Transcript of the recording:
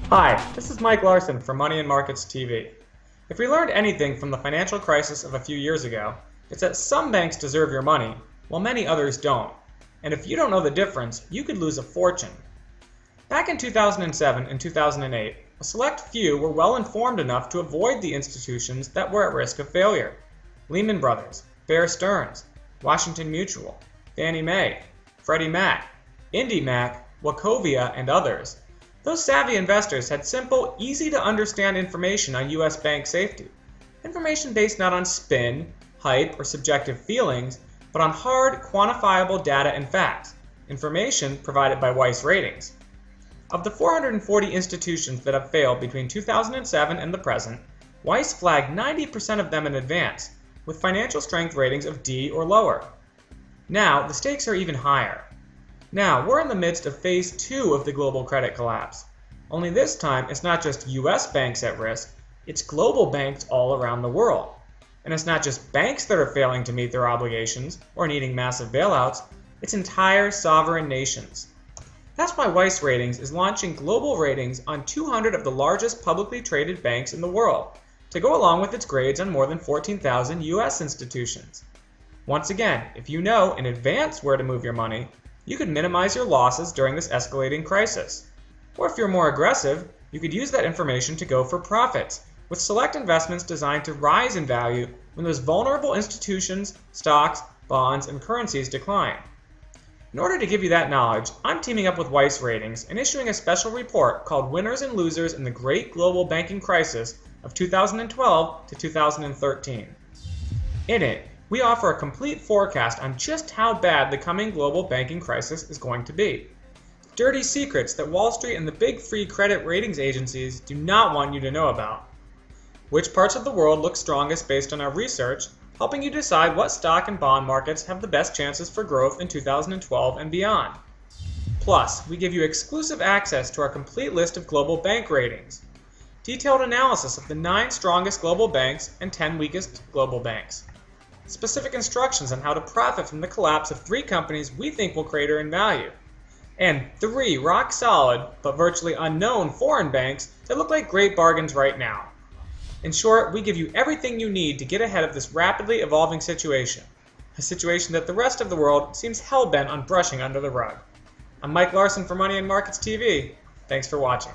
Hi, this is Mike Larson from Money and Markets TV. If we learned anything from the financial crisis of a few years ago, it's that some banks deserve your money, while many others don't. And if you don't know the difference, you could lose a fortune. Back in 2007 and 2008, a select few were well informed enough to avoid the institutions that were at risk of failure. Lehman Brothers, Bear Stearns, Washington Mutual, Fannie Mae, Freddie Mac, IndyMac, Wachovia, and others. Those savvy investors had simple, easy-to-understand information on U.S. bank safety. Information based not on spin, hype, or subjective feelings, but on hard, quantifiable data and facts. Information provided by Weiss Ratings. Of the 440 institutions that have failed between 2007 and the present, Weiss flagged 90% of them in advance, with financial strength ratings of D or lower. Now, the stakes are even higher. Now, we're in the midst of phase 2 of the global credit collapse. Only this time, it's not just US banks at risk, it's global banks all around the world. And it's not just banks that are failing to meet their obligations or needing massive bailouts, it's entire sovereign nations. That's why Weiss Ratings is launching global ratings on 200 of the largest publicly traded banks in the world, to go along with its grades on more than 14,000 US institutions. Once again, if you know in advance where to move your money, you could minimize your losses during this escalating crisis. Or if you're more aggressive, you could use that information to go for profits, with select investments designed to rise in value when those vulnerable institutions, stocks, bonds, and currencies decline. In order to give you that knowledge, I'm teaming up with Weiss Ratings and issuing a special report called Winners and Losers in the Great Global Banking Crisis of 2012 to 2013. In it, we offer a complete forecast on just how bad the coming global banking crisis is going to be. Dirty secrets that Wall Street and the big free credit ratings agencies do not want you to know about. Which parts of the world look strongest based on our research, helping you decide what stock and bond markets have the best chances for growth in 2012 and beyond. Plus, we give you exclusive access to our complete list of global bank ratings, detailed analysis of the 9 strongest global banks and 10 weakest global banks, specific instructions on how to profit from the collapse of 3 companies we think will crater in value, and 3 rock-solid but virtually unknown foreign banks that look like great bargains right now. In short, we give you everything you need to get ahead of this rapidly evolving situation, a situation that the rest of the world seems hell-bent on brushing under the rug. I'm Mike Larson for Money and Markets TV. Thanks for watching.